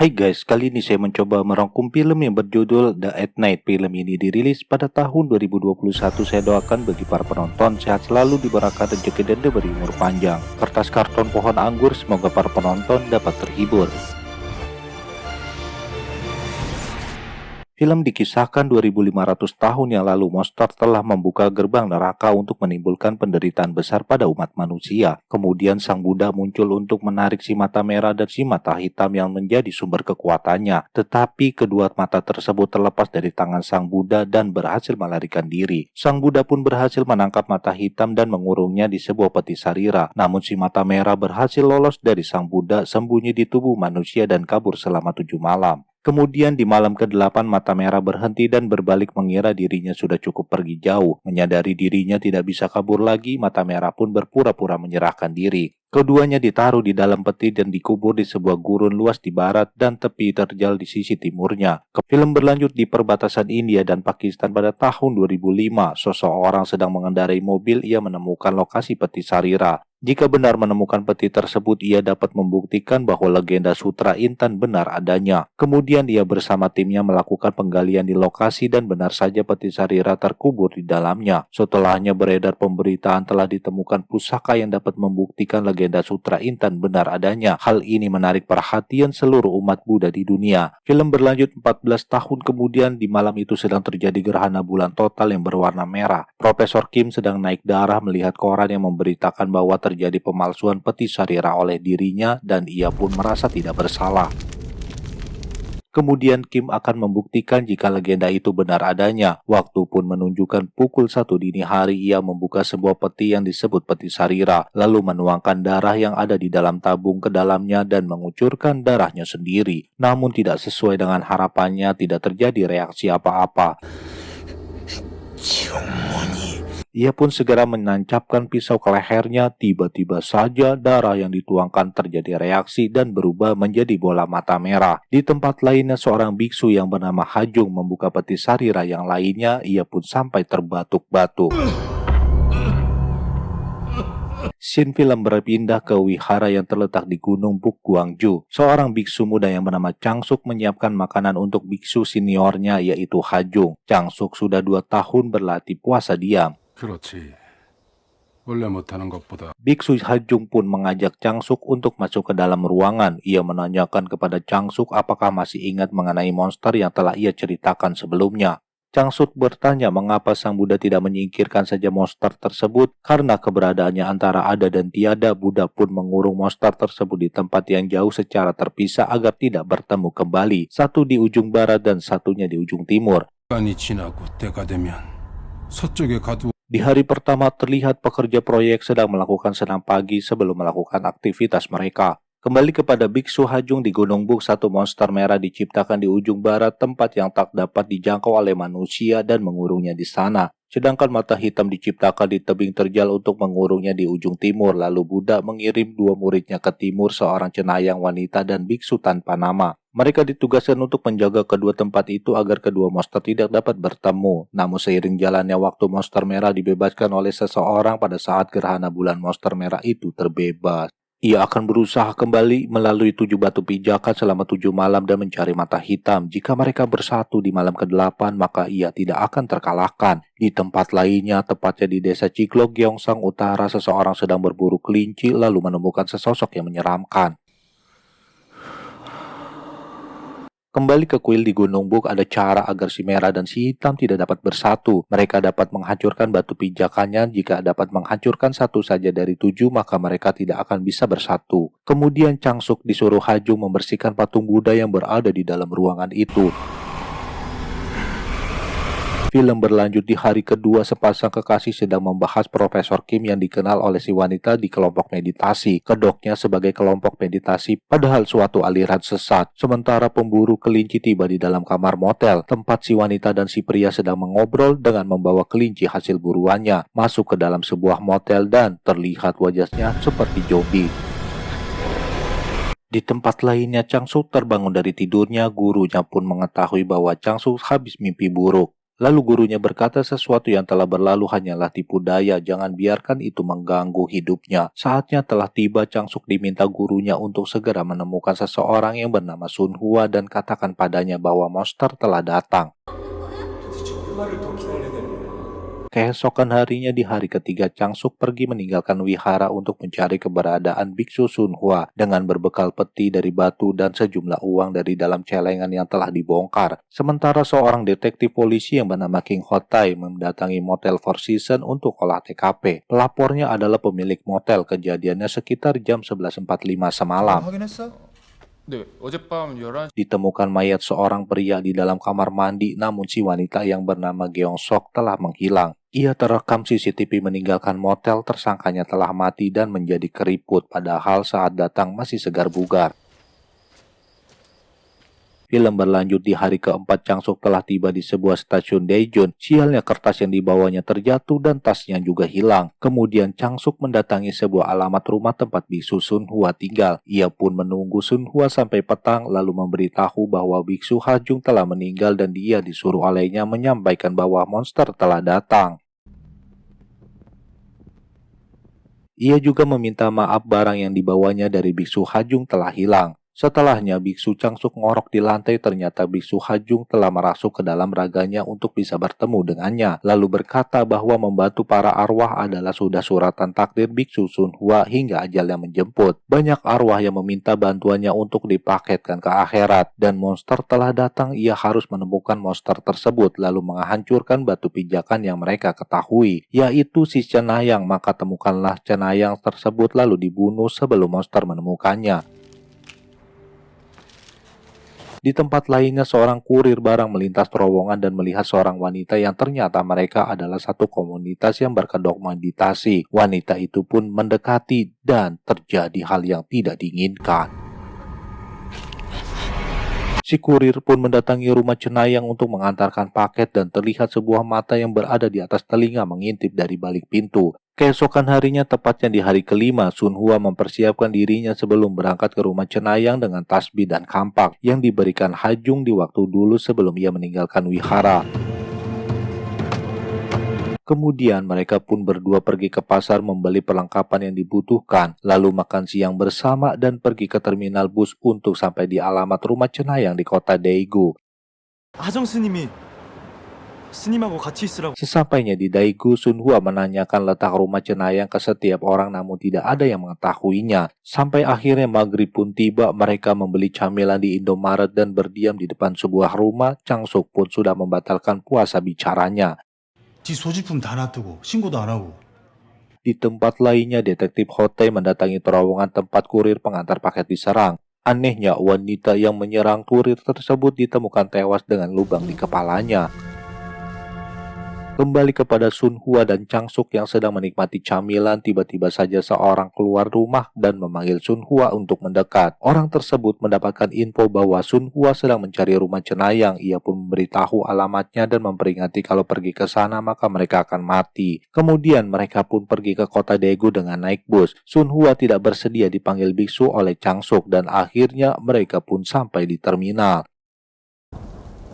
Hai guys, kali ini saya mencoba merangkum film yang berjudul The at Night. Film ini dirilis pada tahun 2021. Saya doakan bagi para penonton sehat selalu, diberkahi rezeki dan diberi umur panjang. Kertas karton pohon anggur, semoga para penonton dapat terhibur. Film dikisahkan 2500 tahun yang lalu, monster telah membuka gerbang neraka untuk menimbulkan penderitaan besar pada umat manusia. Kemudian sang Buddha muncul untuk menarik si mata merah dan si mata hitam yang menjadi sumber kekuatannya. Tetapi kedua mata tersebut terlepas dari tangan sang Buddha dan berhasil melarikan diri. Sang Buddha pun berhasil menangkap mata hitam dan mengurungnya di sebuah peti sarira. Namun si mata merah berhasil lolos dari sang Buddha, sembunyi di tubuh manusia dan kabur selama 7 malam. Kemudian di malam ke-8 mata merah berhenti dan berbalik mengira dirinya sudah cukup pergi jauh. Menyadari dirinya tidak bisa kabur lagi, mata merah pun berpura-pura menyerahkan diri. Keduanya ditaruh di dalam peti dan dikubur di sebuah gurun luas di barat dan tepi terjal di sisi timurnya. Film berlanjut di perbatasan India dan Pakistan pada tahun 2005. Seseorang sedang mengendarai mobil, ia menemukan lokasi peti sarira. Jika benar menemukan peti tersebut, ia dapat membuktikan bahwa legenda Sutra Intan benar adanya. Kemudian ia bersama timnya melakukan penggalian di lokasi dan benar saja peti sarira terkubur di dalamnya. Setelahnya beredar pemberitaan telah ditemukan pusaka yang dapat membuktikan legenda Sutra Intan benar adanya. Hal ini menarik perhatian seluruh umat Buddha di dunia. Film berlanjut 14 tahun kemudian. Di malam itu sedang terjadi gerhana bulan total yang berwarna merah. Profesor Kim sedang naik darah melihat koran yang memberitakan bahwa terjadi pemalsuan peti sarira oleh dirinya dan ia pun merasa tidak bersalah. Kemudian Kim akan membuktikan jika legenda itu benar adanya. Waktu pun menunjukkan pukul 1 dini hari, ia membuka sebuah peti yang disebut peti sarira, lalu menuangkan darah yang ada di dalam tabung ke dalamnya dan mengucurkan darahnya sendiri. Namun tidak sesuai dengan harapannya, tidak terjadi reaksi apa-apa. Ia pun segera menancapkan pisau ke lehernya. Tiba-tiba saja darah yang dituangkan terjadi reaksi dan berubah menjadi bola mata merah. Di tempat lainnya, seorang biksu yang bernama Hajung membuka peti sarira yang lainnya. Ia pun sampai terbatuk-batuk. Scene film berpindah ke wihara yang terletak di Gunung Buk Guangju. Seorang biksu muda yang bernama Changsuk menyiapkan makanan untuk biksu seniornya, yaitu Hajung. Changsuk sudah 2 tahun berlatih puasa diam. Biksu Hajung pun mengajak Changsuk untuk masuk ke dalam ruangan. Ia menanyakan kepada Changsuk apakah masih ingat mengenai monster yang telah ia ceritakan sebelumnya. Changsuk bertanya mengapa sang Buddha tidak menyingkirkan saja monster tersebut. Karena keberadaannya antara ada dan tiada, Buddha pun mengurung monster tersebut di tempat yang jauh secara terpisah agar tidak bertemu kembali. Satu di ujung barat dan satunya di ujung timur. Di hari pertama terlihat pekerja proyek sedang melakukan senam pagi sebelum melakukan aktivitas mereka. Kembali kepada Biksu Hajung di Gunung Buk, satu monster merah diciptakan di ujung barat, tempat yang tak dapat dijangkau oleh manusia dan mengurungnya di sana. Sedangkan mata hitam diciptakan di tebing terjal untuk mengurungnya di ujung timur. Lalu Buddha mengirim 2 muridnya ke timur, seorang cenayang wanita dan biksu tanpa nama. Mereka ditugaskan untuk menjaga kedua tempat itu agar kedua monster tidak dapat bertemu. Namun seiring jalannya waktu, monster merah dibebaskan oleh seseorang pada saat gerhana bulan monster merah itu terbebas. Ia akan berusaha kembali melalui 7 batu pijakan selama 7 malam dan mencari mata hitam. Jika mereka bersatu di malam ke-8, maka ia tidak akan terkalahkan. Di tempat lainnya, tepatnya di desa Ciklok, Gyeongsang Utara, seseorang sedang berburu kelinci lalu menemukan sesosok yang menyeramkan. Kembali ke kuil di Gunung Buk, ada cara agar si merah dan si hitam tidak dapat bersatu. Mereka dapat menghancurkan batu pijakannya. Jika dapat menghancurkan 1 saja dari 7, maka mereka tidak akan bisa bersatu. Kemudian Changsuk disuruh Hajung membersihkan patung Buddha yang berada di dalam ruangan itu. Film berlanjut di hari kedua, sepasang kekasih sedang membahas Profesor Kim yang dikenal oleh si wanita di kelompok meditasi. Kedoknya sebagai kelompok meditasi, padahal suatu aliran sesat. Sementara pemburu kelinci tiba di dalam kamar motel, tempat si wanita dan si pria sedang mengobrol dengan membawa kelinci hasil buruannya. Masuk ke dalam sebuah motel dan terlihat wajahnya seperti zombie. Di tempat lainnya, Changsuk terbangun dari tidurnya. Gurunya pun mengetahui bahwa Changsuk habis mimpi buruk. Lalu gurunya berkata sesuatu yang telah berlalu hanyalah tipu daya, jangan biarkan itu mengganggu hidupnya. Saatnya telah tiba, Changsuk diminta gurunya untuk segera menemukan seseorang yang bernama Sun Hua dan katakan padanya bahwa monster telah datang. Keesokan harinya di hari ketiga, Changsuk pergi meninggalkan wihara untuk mencari keberadaan Biksu Sun Hua dengan berbekal peti dari batu dan sejumlah uang dari dalam celengan yang telah dibongkar. Sementara seorang detektif polisi yang bernama King Hotai mendatangi motel Four Seasons untuk olah TKP. Pelapornya adalah pemilik motel. Kejadiannya sekitar jam 11.45 semalam. 네, 어젯밤 11시 Ditemukan mayat seorang pria di dalam kamar mandi, namun si wanita yang bernama Geong Sok telah menghilang. Ia terekam CCTV meninggalkan motel, tersangkanya telah mati dan menjadi keriput, padahal saat datang masih segar bugar. Film berlanjut di hari keempat, Changsuk telah tiba di sebuah stasiun Daejeon. Sialnya kertas yang dibawanya terjatuh dan tasnya juga hilang. Kemudian Changsuk mendatangi sebuah alamat rumah tempat biksu Sun Hua tinggal. Ia pun menunggu Sun Hua sampai petang lalu memberitahu bahwa biksu Hajung telah meninggal dan dia disuruh olehnya menyampaikan bahwa monster telah datang. Ia juga meminta maaf barang yang dibawanya dari biksu Hajung telah hilang. Setelahnya, biksu Changsuk ngorok di lantai, ternyata biksu Hajung telah merasuk ke dalam raganya untuk bisa bertemu dengannya, lalu berkata bahwa membantu para arwah adalah sudah suratan takdir biksu Sun Hua hingga ajal yang menjemput. Banyak arwah yang meminta bantuannya untuk dipaketkan ke akhirat, dan monster telah datang. Ia harus menemukan monster tersebut, lalu menghancurkan batu pijakan yang mereka ketahui, yaitu si cenayang. Maka temukanlah cenayang tersebut lalu dibunuh sebelum monster menemukannya. Di tempat lainnya, seorang kurir barang melintas terowongan dan melihat seorang wanita yang ternyata mereka adalah satu komunitas yang berkedok meditasi. Wanita itu pun mendekati dan terjadi hal yang tidak diinginkan. Si kurir pun mendatangi rumah cenayang untuk mengantarkan paket dan terlihat sebuah mata yang berada di atas telinga mengintip dari balik pintu. Keesokan harinya, tepatnya di hari kelima, Sun Hua mempersiapkan dirinya sebelum berangkat ke rumah cenayang dengan tasbih dan kampak yang diberikan Hajung di waktu dulu sebelum ia meninggalkan wihara. Kemudian mereka pun berdua pergi ke pasar membeli perlengkapan yang dibutuhkan, lalu makan siang bersama dan pergi ke terminal bus untuk sampai di alamat rumah cenayang di kota Daegu. 하정 스님하고 같이 있으라고. Sesampainya di Daegu, Sun Hua menanyakan letak rumah cenayang ke setiap orang namun tidak ada yang mengetahuinya. Sampai akhirnya maghrib pun tiba, mereka membeli camilan di Indomaret dan berdiam di depan sebuah rumah. Changsuk pun sudah membatalkan puasa bicaranya. 지 소지품 다 놔두고 신고도 안 하고. Di tempat lainnya, detektif Hotai mendatangi terowongan tempat kurir pengantar paket diserang. Anehnya, wanita yang menyerang kurir tersebut ditemukan tewas dengan lubang di kepalanya. Kembali kepada Sun Hua dan Changsuk yang sedang menikmati camilan, tiba-tiba saja seorang keluar rumah dan memanggil Sun Hua untuk mendekat. Orang tersebut mendapatkan info bahwa Sun Hua sedang mencari rumah cenayang. Ia pun memberitahu alamatnya dan memperingati kalau pergi ke sana maka mereka akan mati. Kemudian mereka pun pergi ke kota Daegu dengan naik bus. Sun Hua tidak bersedia dipanggil biksu oleh Changsuk dan akhirnya mereka pun sampai di terminal.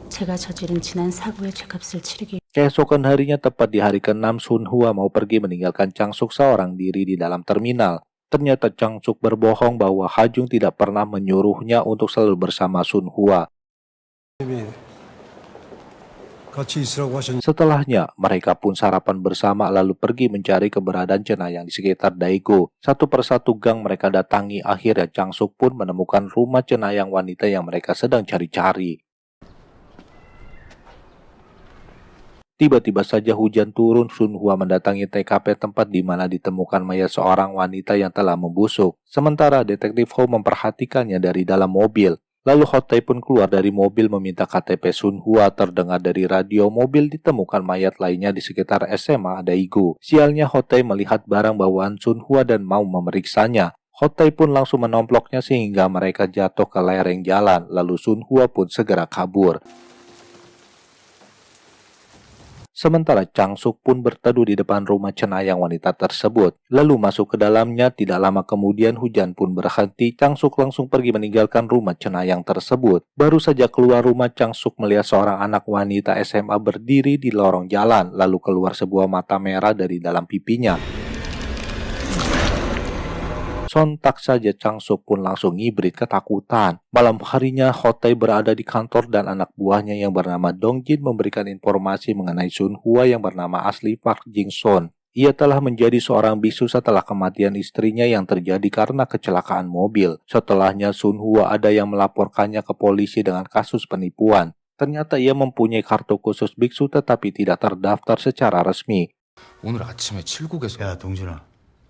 제가 저지른 지난 사고의 죄값을 치르기. Keesokan harinya, tepat di hari ke-6, Sun Hua mau pergi meninggalkan Changsuk seorang diri di dalam terminal. Ternyata Changsuk berbohong bahwa Hajung tidak pernah menyuruhnya untuk selalu bersama Sun Hua. Setelahnya, mereka pun sarapan bersama lalu pergi mencari keberadaan cenayang di sekitar Daegu. Satu persatu gang mereka datangi, akhirnya Changsuk pun menemukan rumah cenayang wanita yang mereka sedang cari-cari. Tiba-tiba saja hujan turun. Sun Hua mendatangi TKP tempat di mana ditemukan mayat seorang wanita yang telah membusuk. Sementara detektif Ho memperhatikannya dari dalam mobil. Lalu Hotai pun keluar dari mobil meminta KTP Sun Hua. Terdengar dari radio mobil ditemukan mayat lainnya di sekitar SMA Daegu. Sialnya Hotai melihat barang bawaan Sun Hua dan mau memeriksanya. Hotai pun langsung menomploknya sehingga mereka jatuh ke lereng jalan. Lalu Sun Hua pun segera kabur. Sementara Chang Suk pun berteduh di depan rumah cenayang wanita tersebut. Lalu masuk ke dalamnya, tidak lama kemudian hujan pun berhenti. Chang Suk langsung pergi meninggalkan rumah cenayang tersebut. Baru saja keluar rumah, Chang Suk melihat seorang anak wanita SMA berdiri di lorong jalan, lalu keluar sebuah mata merah dari dalam pipinya. Sontak saja Chang Suk pun langsung ngibrit ketakutan. Malam harinya Hotei berada di kantor dan anak buahnya yang bernama Dong Jin memberikan informasi mengenai Sun Hua yang bernama asli Park Jing Son. Ia telah menjadi seorang bisu setelah kematian istrinya yang terjadi karena kecelakaan mobil. Setelahnya Sun Hua ada yang melaporkannya ke polisi dengan kasus penipuan. Ternyata ia mempunyai kartu khusus biksu tetapi tidak terdaftar secara resmi. 오늘 아침에 칠곡에서 야, 동준아.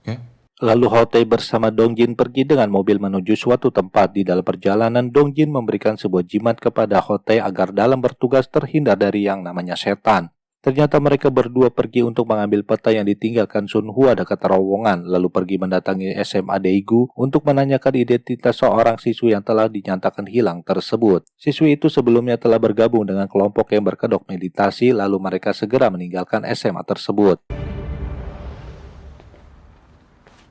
예? Lalu Hotei bersama Dong Jin pergi dengan mobil menuju suatu tempat. Di dalam perjalanan, Dong Jin memberikan sebuah jimat kepada Hotei agar dalam bertugas terhindar dari yang namanya setan. Ternyata mereka berdua pergi untuk mengambil peta yang ditinggalkan Sun Hua dekat terowongan, lalu pergi mendatangi SMA Daegu untuk menanyakan identitas seorang siswi yang telah dinyatakan hilang tersebut. Siswi itu sebelumnya telah bergabung dengan kelompok yang berkedok meditasi, lalu mereka segera meninggalkan SMA tersebut.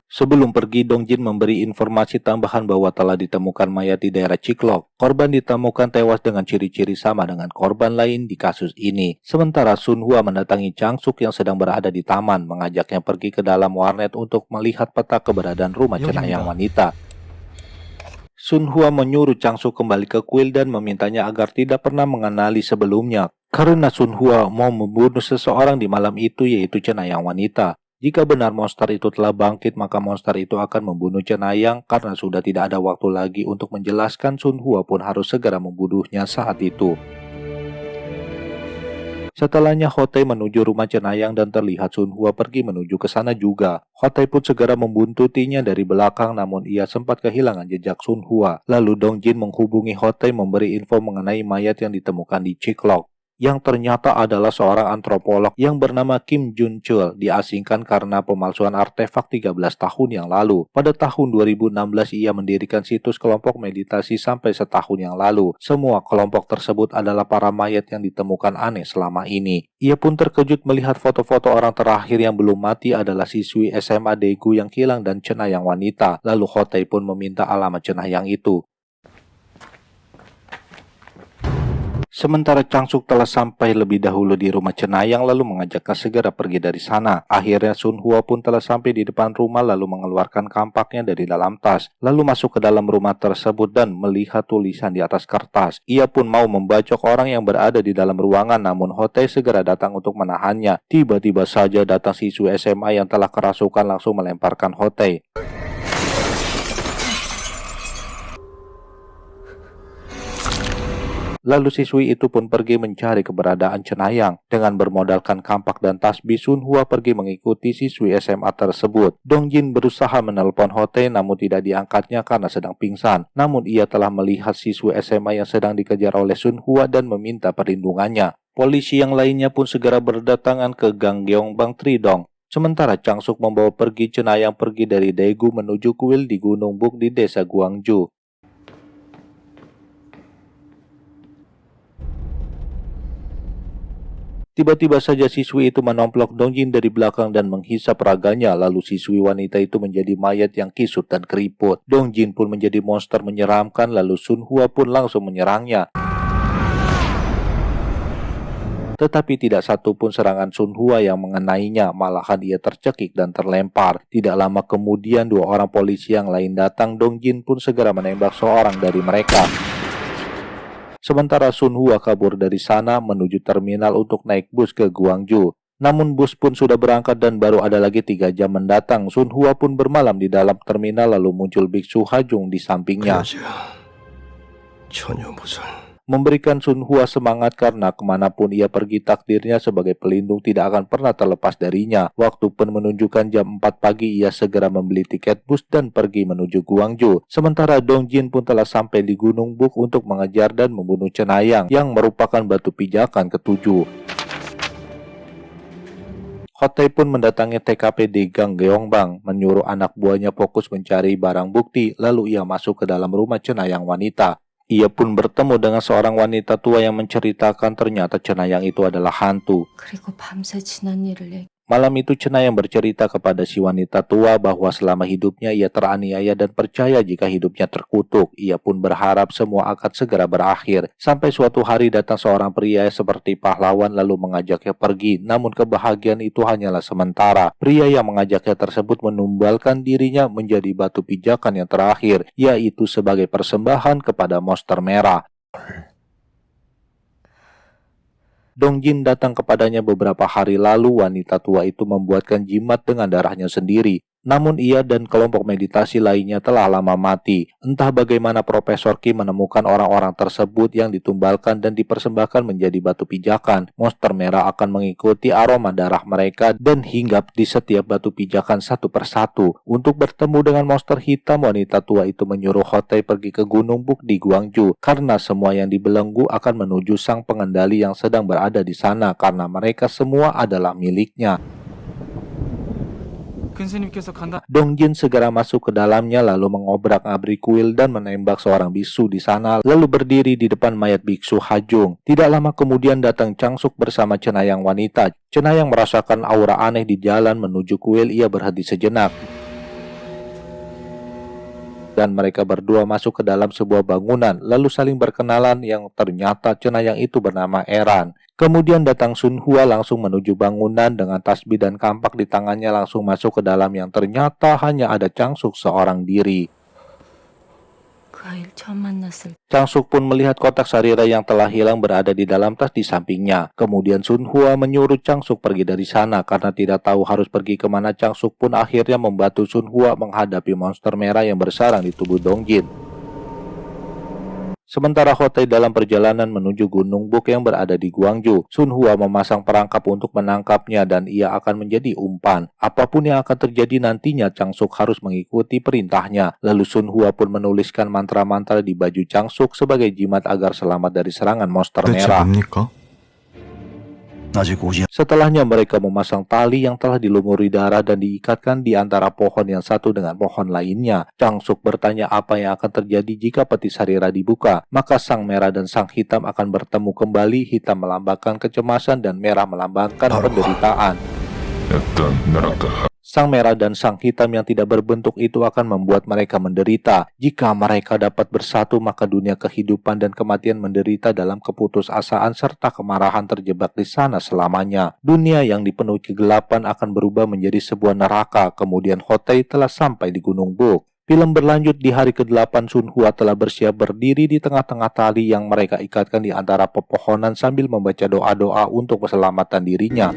Sebelum pergi, Dong Jin memberi informasi tambahan bahwa telah ditemukan mayat di daerah Ciklok. Korban ditemukan tewas dengan ciri-ciri sama dengan korban lain di kasus ini. Sementara Sun Hua mendatangi Chang Suk yang sedang berada di taman, mengajaknya pergi ke dalam warnet untuk melihat peta keberadaan rumah cenayang wanita. Sun Hua menyuruh Chang Suk kembali ke kuil dan memintanya agar tidak pernah mengenali sebelumnya. Karena Sun Hua mau membunuh seseorang di malam itu, yaitu cenayang wanita. Jika benar monster itu telah bangkit, maka monster itu akan membunuh cenayang. Karena sudah tidak ada waktu lagi untuk menjelaskan, Sun Hua pun harus segera membunuhnya saat itu. Setelahnya Hotei menuju rumah cenayang dan terlihat Sun Hua pergi menuju ke sana juga. Hotei pun segera membuntutinya dari belakang, namun ia sempat kehilangan jejak Sun Hua. Lalu Dong Jin menghubungi Hotei memberi info mengenai mayat yang ditemukan di Ciklok, yang ternyata adalah seorang antropolog yang bernama Kim Jun Chul, diasingkan karena pemalsuan artefak 13 tahun yang lalu. Pada tahun 2016 ia mendirikan situs kelompok meditasi sampai setahun yang lalu. Semua kelompok tersebut adalah para mayat yang ditemukan aneh selama ini. Ia pun terkejut melihat foto-foto orang terakhir yang belum mati adalah siswi SMA Daegu yang hilang dan cenayang wanita. Lalu Hotei pun meminta alamat cenayang itu. Sementara Chang Suk telah sampai lebih dahulu di rumah cenayang lalu mengajaknya segera pergi dari sana. Akhirnya Sun Hua pun telah sampai di depan rumah lalu mengeluarkan kampaknya dari dalam tas. Lalu masuk ke dalam rumah tersebut dan melihat tulisan di atas kertas. Ia pun mau membacok orang yang berada di dalam ruangan, namun Hotei segera datang untuk menahannya. Tiba-tiba saja datang siswi SMA yang telah kerasukan langsung melemparkan Hotei. Lalu siswi itu pun pergi mencari keberadaan cenayang. Dengan bermodalkan kampak dan tasbih, Sun Hua pergi mengikuti siswi SMA tersebut. Dong Jin berusaha menelpon Hotei namun tidak diangkatnya karena sedang pingsan. Namun ia telah melihat siswi SMA yang sedang dikejar oleh Sun Hua dan meminta perlindungannya. Polisi yang lainnya pun segera berdatangan ke Gang Gyeongbang Tridong. Sementara Chang Suk membawa pergi cenayang pergi dari Daegu menuju kuil di Gunung Buk di desa Gwangju. Tiba-tiba saja siswi itu menomplok Dong Jin dari belakang dan menghisap raganya, lalu siswi wanita itu menjadi mayat yang kisut dan keriput. Dong Jin pun menjadi monster menyeramkan, lalu Sun Hua pun langsung menyerangnya. Tetapi tidak satu pun serangan Sun Hua yang mengenainya, malahan ia tercekik dan terlempar. Tidak lama kemudian dua orang polisi yang lain datang, Dong Jin pun segera menembak seorang dari mereka. Sementara Sun Hua kabur dari sana menuju terminal untuk naik bus ke Gwangju. Namun bus pun sudah berangkat dan baru ada lagi 3 jam mendatang. Sun Hua pun bermalam di dalam terminal lalu muncul biksu Hajung di sampingnya. Memberikan Sun Hua semangat karena kemanapun ia pergi takdirnya sebagai pelindung tidak akan pernah terlepas darinya. Waktu pun menunjukkan jam 4 pagi ia segera membeli tiket bus dan pergi menuju Gwangju. Sementara Dong Jin pun telah sampai di Gunung Buk untuk mengejar dan membunuh cenayang yang merupakan batu pijakan ketujuh. Hotei pun mendatangi TKP di Gang Gyeongbang, menyuruh anak buahnya fokus mencari barang bukti, lalu ia masuk ke dalam rumah cenayang wanita. Ia pun bertemu dengan seorang wanita tua yang menceritakan ternyata Cenayang itu adalah hantu. 그리고 밤새 지난 일을 얘기. Malam itu Cenayang bercerita kepada si wanita tua bahwa selama hidupnya ia teraniaya dan percaya jika hidupnya terkutuk. Ia pun berharap semua akan segera berakhir. Sampai suatu hari datang seorang pria seperti pahlawan lalu mengajaknya pergi. Namun kebahagiaan itu hanyalah sementara. Pria yang mengajaknya tersebut menumbalkan dirinya menjadi batu pijakan yang terakhir, yaitu sebagai persembahan kepada monster merah. Dongjin datang kepadanya beberapa hari lalu. Wanita tua itu membuatkan jimat dengan darahnya sendiri. Namun ia dan kelompok meditasi lainnya telah lama mati. Entah bagaimana Profesor Kim menemukan orang-orang tersebut yang ditumbalkan dan dipersembahkan menjadi batu pijakan. Monster merah akan mengikuti aroma darah mereka dan hinggap di setiap batu pijakan satu persatu. Untuk bertemu dengan monster hitam, wanita tua itu menyuruh Hotei pergi ke Gunung Buk di Gwangju karena semua yang dibelenggu akan menuju sang pengendali yang sedang berada di sana karena mereka semua adalah miliknya. Dongjin segera masuk ke dalamnya lalu mengobrak-abrik kuil dan menembak seorang biksu di sana lalu berdiri di depan mayat biksu Hajung. Tidak lama kemudian datang Changsuk bersama Cenayang wanita. Cenayang merasakan aura aneh di jalan menuju kuil. Ia berhenti sejenak dan mereka berdua masuk ke dalam sebuah bangunan lalu saling berkenalan yang ternyata Cenayang itu bernama Eran. Kemudian datang Sun Hua langsung menuju bangunan dengan tasbih dan kampak di tangannya langsung masuk ke dalam yang ternyata hanya ada Changsuk seorang diri. 그 아이를 처음 만났을 Changsuk pun melihat kotak sarira yang telah hilang berada di dalam tas di sampingnya. Kemudian Sun Hua menyuruh Changsuk pergi dari sana karena tidak tahu harus pergi kemana. Changsuk pun akhirnya membantu Sun Hua menghadapi monster merah yang bersarang di tubuh Dongjin. Sementara Hotei dalam perjalanan menuju Gunung Buk yang berada di Gwangju, Sun Hua memasang perangkap untuk menangkapnya dan ia akan menjadi umpan. Apapun yang akan terjadi nantinya, Changsuk harus mengikuti perintahnya. Lalu Sun Hua pun menuliskan mantra-mantra di baju Changsuk sebagai jimat agar selamat dari serangan monster merah. Setelahnya mereka memasang tali yang telah dilumuri darah dan diikatkan di antara pohon yang satu dengan pohon lainnya. Changsuk bertanya apa yang akan terjadi jika peti sarira dibuka. Maka sang merah dan sang hitam akan bertemu kembali. Hitam melambangkan kecemasan dan merah melambangkan penderitaan. Sang merah dan sang hitam yang tidak berbentuk itu akan membuat mereka menderita. Jika mereka dapat bersatu, maka dunia kehidupan dan kematian menderita dalam keputusasaan serta kemarahan terjebak di sana selamanya. Dunia yang dipenuhi kegelapan akan berubah menjadi sebuah neraka. Kemudian Hotei telah sampai di Gunung Buk. Film berlanjut di hari ke-8. Sun Hua telah bersiap berdiri di tengah-tengah tali yang mereka ikatkan di antara pepohonan sambil membaca doa-doa untuk keselamatan dirinya.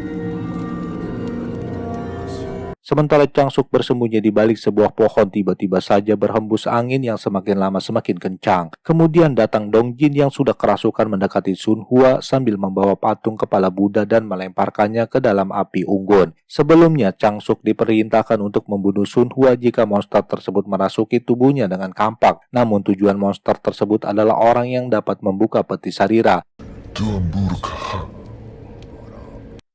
Sementara Changsuk bersembunyi di balik sebuah pohon, tiba-tiba saja berhembus angin yang semakin lama semakin kencang. Kemudian datang Dongjin yang sudah kerasukan mendekati Sun Hua sambil membawa patung kepala Buddha dan melemparkannya ke dalam api unggun. Sebelumnya Changsuk diperintahkan untuk membunuh Sun Hua jika monster tersebut merasuki tubuhnya dengan kampak. Namun tujuan monster tersebut adalah orang yang dapat membuka peti sarira.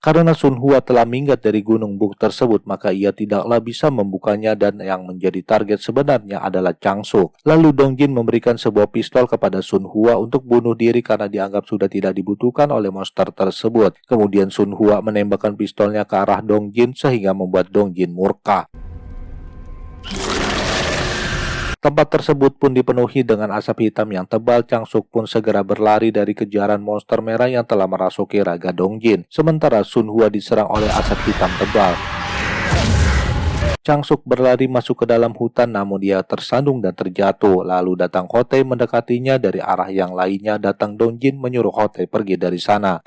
Karena Sun Hua telah minggat dari Gunung Buk tersebut, maka ia tidaklah bisa membukanya dan yang menjadi target sebenarnya adalah Changsuk. Lalu Dongjin memberikan sebuah pistol kepada Sun Hua untuk bunuh diri karena dianggap sudah tidak dibutuhkan oleh monster tersebut. Kemudian Sun Hua menembakkan pistolnya ke arah Dongjin sehingga membuat Dongjin murka. Tempat tersebut pun dipenuhi dengan asap hitam yang tebal. Changsuk pun segera berlari dari kejaran monster merah yang telah merasuki raga Dongjin. Sementara Sun Hua diserang oleh asap hitam tebal. Changsuk berlari masuk ke dalam hutan namun dia tersandung dan terjatuh. Lalu datang Hotei mendekatinya dari arah yang lainnya. Datang Dongjin menyuruh Hotei pergi dari sana.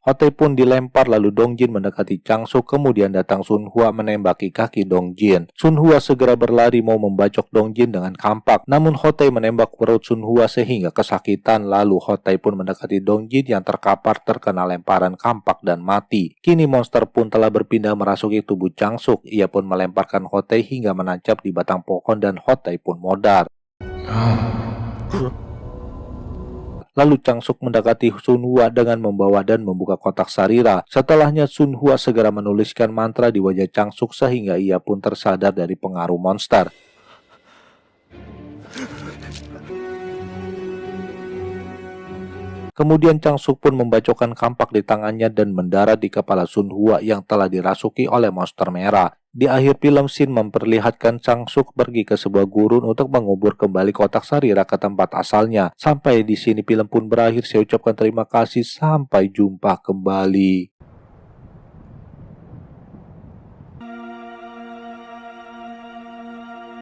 Hotei pun dilempar lalu Dongjin mendekati Changsuk. Kemudian datang Sun Hua menembaki kaki Dongjin. Sun Hua segera berlari mau membacok Dongjin dengan kampak. Namun Hotei menembak perut Sun Hua sehingga kesakitan. Lalu Hotei pun mendekati Dongjin yang terkapar terkena lemparan kampak dan mati. Kini monster pun telah berpindah merasuki tubuh Changsuk. Ia pun melemparkan Hotei hingga menancap di batang pohon dan Hotei pun modar. Lalu Changsuk mendekati Sun Hua dengan membawa dan membuka kotak sarira. Setelahnya Sun Hua segera menuliskan mantra di wajah Changsuk sehingga ia pun tersadar dari pengaruh monster. Kemudian Chang Suk pun membacokkan kampak di tangannya dan mendarat di kepala Sun Hua yang telah dirasuki oleh monster merah. Di akhir film, Shin memperlihatkan Chang Suk pergi ke sebuah gurun untuk mengubur kembali kotak Sarira ke tempat asalnya. Sampai di sini film pun berakhir. Saya ucapkan terima kasih. Sampai jumpa kembali.